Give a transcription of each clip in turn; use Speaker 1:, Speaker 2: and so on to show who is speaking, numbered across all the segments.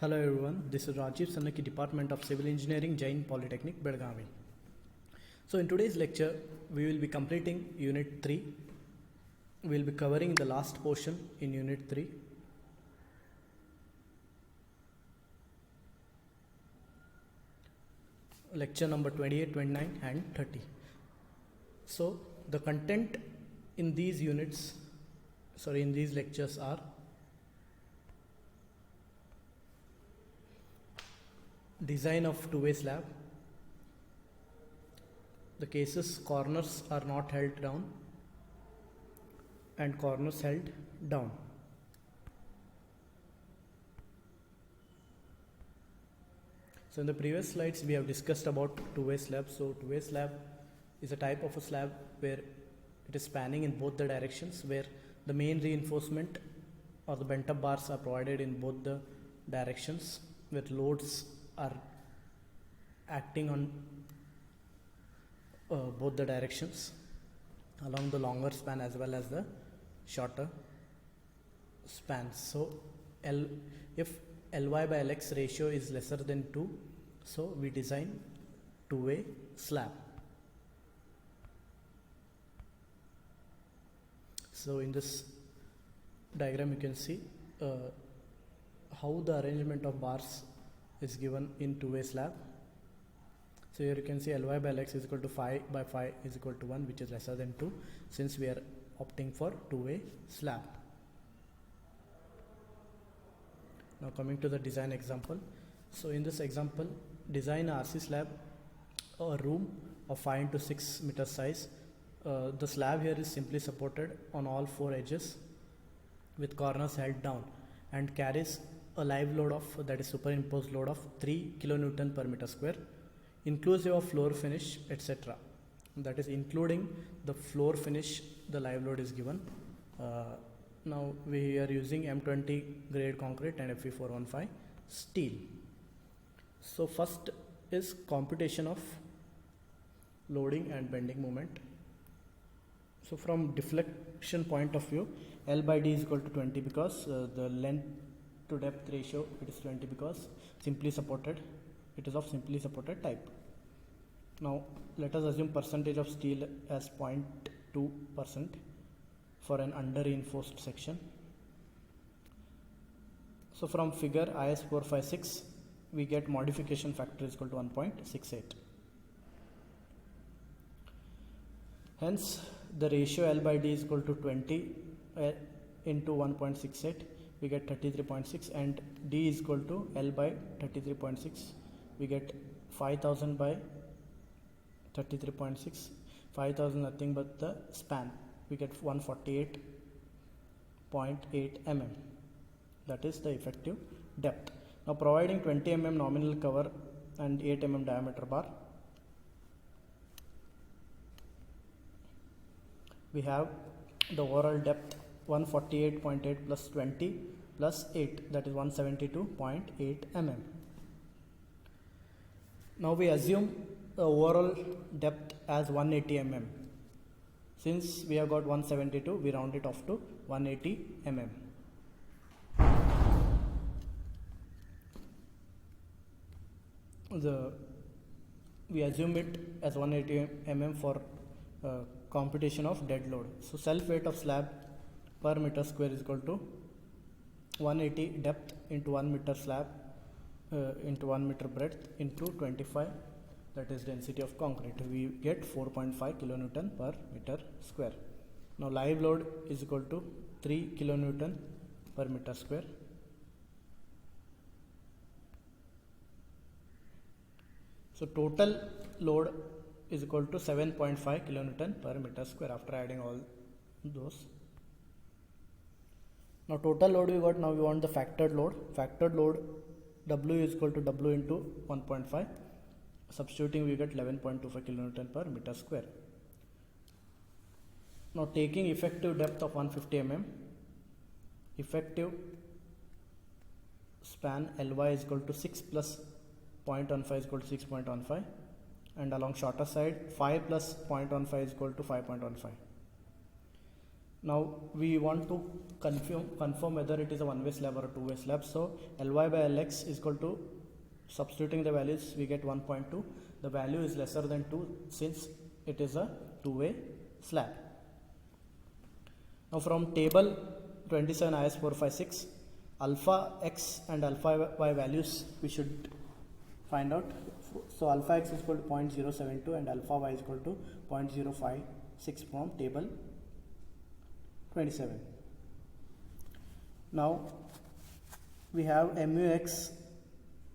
Speaker 1: Hello everyone, this is Rajiv Sanaki, Department of Civil Engineering, Jain Polytechnic, Belgavi. So in today's lecture, we will be completing Unit 3. We will be covering the last portion in Unit 3. Lecture number 28, 29 and 30. So the content in these lectures are design of two-way slab, the cases corners are not held down and corners held down. So in the previous slides we have discussed about two-way slab. So two-way slab is a type of a slab where it is spanning in both the directions, where the main reinforcement or the bent up bars are provided in both the directions, where loads are acting on both the directions along the longer span as well as the shorter spans. So if Ly by Lx ratio is lesser than 2, so we design two-way slab. So in this diagram you can see how the arrangement of bars is given in two-way slab. So here you can see Ly by Lx is equal to 5 by 5 is equal to 1, which is lesser than 2, since we are opting for two-way slab. Now coming to the design example. So in this example, design a RC slab, a room of 5 into 6 meter size. The slab here is simply supported on all four edges with corners held down and carries a live load of, that is superimposed load of 3 kilonewton per meter square, inclusive of floor finish, etc. That is including the floor finish, the live load is given. Now we are using M20 grade concrete and Fe415 steel. So first is computation of loading and bending moment. So from deflection point of view, L by D is equal to 20 because the length to depth ratio, it is 20 because simply supported, it is of simply supported type. Now let us assume percentage of steel as 0.2% for an under reinforced section. So from figure IS 456 we get modification factor is equal to 1.68. Hence the ratio L by D is equal to 20 into 1.68, we get 33.6, and D is equal to L by 33.6, we get 5000 by 33.6, 5000 nothing but the span, we get 148.8 mm, that is the effective depth. Now providing 20 mm nominal cover and 8 mm diameter bar, we have the overall depth 148.8 plus 20 plus 8, that is 172.8 mm. Now we assume the overall depth as 180 mm. Since we have got 172, we round it off to 180 mm. We assume it as 180 mm for computation of dead load. So self weight of slab per meter square is equal to 180 depth into 1 meter slab into 1 meter breadth into 25, that is density of concrete. We get 4.5 kilonewton per meter square. Now live load is equal to 3 kilonewton per meter square. So total load is equal to 7.5 kilonewton per meter square after adding all those. Now total load we got, now we want the factored load. Factored load W is equal to W into 1.5. Substituting we get 11.25 kilonewton per meter square. Now taking effective depth of 150 mm, effective span Ly is equal to 6 plus 0.15 is equal to 6.15, and along shorter side 5 plus 0.15 is equal to 5.15. Now we want to confirm whether it is a one-way slab or a two-way slab. So Ly by Lx is equal to, substituting the values, we get 1.2. The value is lesser than 2 since it is a two-way slab. Now from table 27 IS 456, alpha x and alpha y values we should find out. So alpha x is equal to 0.072 and alpha y is equal to 0.056 from table 27. Now we have mu x,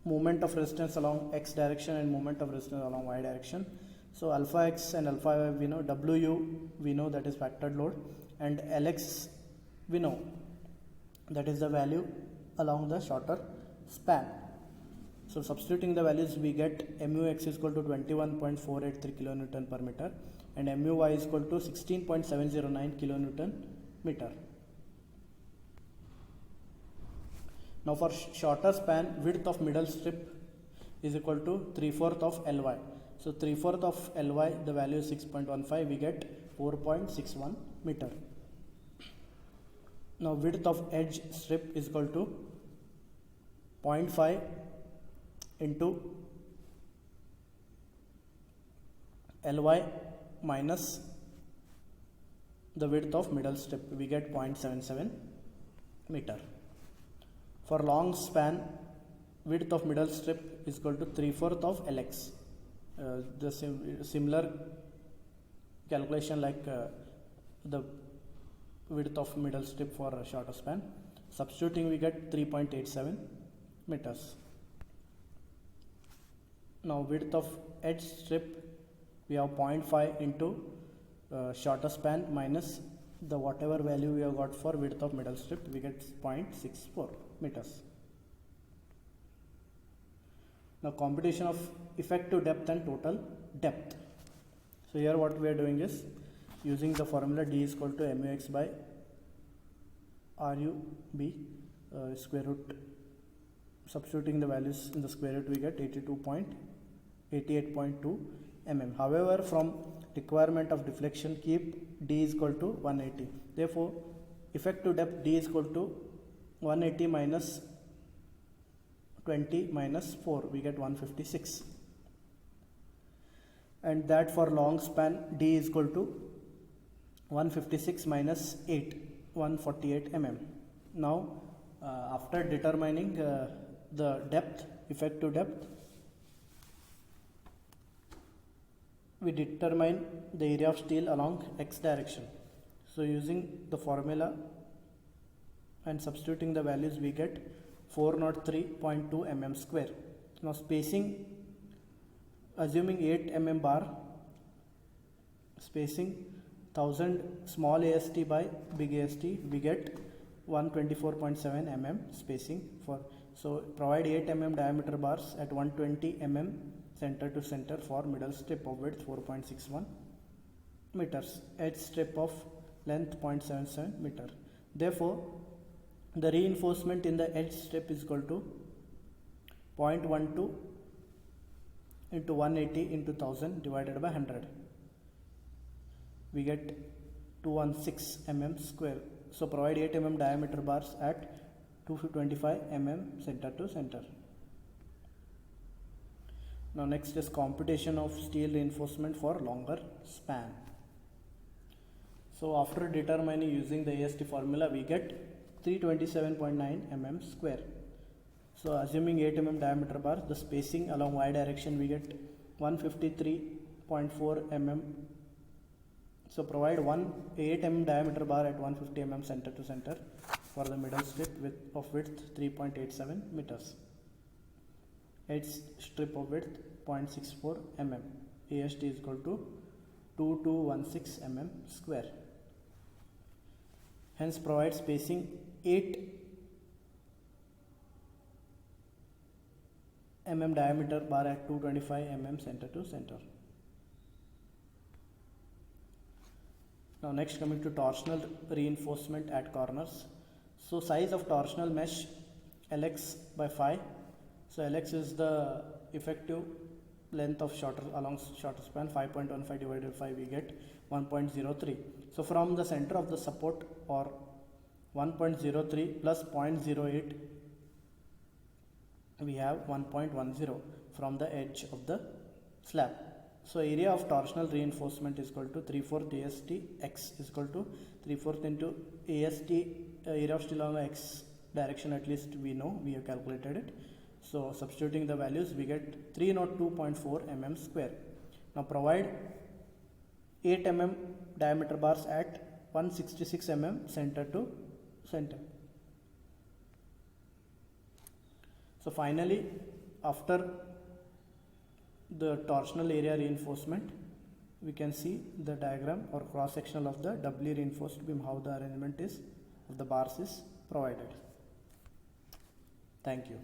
Speaker 1: moment of resistance along x direction and moment of resistance along y direction. So alpha x and alpha y we know, Wu we know, that is factored load, and Lx we know, that is the value along the shorter span. So substituting the values, we get mu x is equal to 21.483 kilonewton per meter and mu y is equal to 16.709 kilonewton meter. Now for shorter span, width of middle strip is equal to 3/4 of Ly. So 3/4 of Ly, the value is 6.15, we get 4.61 meter. Now width of edge strip is equal to 0.5 into Ly minus the width of middle strip, we get 0.77 meter. For long span, width of middle strip is equal to 3/4 of Lx. The similar calculation like the width of middle strip for a shorter span. Substituting, we get 3.87 meters. Now width of edge strip, we have 0.5 into shorter span minus the whatever value we have got for width of middle strip, we get 0.64 meters. Now computation of effective depth and total depth. So here what we are doing is using the formula d is equal to mu x by rub square root. Substituting the values in the square root, we get 88.2 mm. However, from requirement of deflection, keep d is equal to 180. Therefore, effective depth d is equal to 180 minus 20 minus 4, we get 156. And that for long span, d is equal to 156 minus 8, 148 mm. Now, after determining the depth, effective depth, we determine the area of steel along x direction. So using the formula and substituting the values, we get 403.2 mm square. Now spacing, assuming 8 mm bar, spacing 1000 small AST by big AST, we get 124.7 mm spacing for. So provide 8 mm diameter bars at 120 mm center to center for middle strip of width 4.61 meters, edge strip of length 0.77 meter. Therefore, the reinforcement in the edge strip is equal to 0.12 into 180 into 1000 divided by 100. We get 216 mm square. So provide 8 mm diameter bars at 225 mm center to center. Now next is computation of steel reinforcement for longer span. So after determining using the AST formula, we get 327.9 mm square. So assuming 8 mm diameter bar, the spacing along y direction, we get 153.4 mm. So provide 8 mm diameter bar at 150 mm center to center for the middle strip of width 3.87 meters. Edge strip of width 0.64 mm. AST is equal to 2216 mm square. Hence provide spacing 8 mm diameter bar at 225 mm center to center. Now next, coming to torsional reinforcement at corners. So size of torsional mesh Lx by phi. So Lx is the effective length of shorter span, 5.15 divided by 5, we get 1.03. So from the center of the support, or 1.03 plus 0.08, we have 1.10 from the edge of the slab. So area of torsional reinforcement is equal to 3/4 AST x is equal to 3/4 into AST, area of steel along x direction, at least we know, we have calculated it. So substituting the values, we get 302.4 mm square. Now provide 8 mm diameter bars at 166 mm center to center. So finally, after the torsional area reinforcement, we can see the diagram or cross sectional of the doubly reinforced beam, how the arrangement is of the bars is provided. Thank you.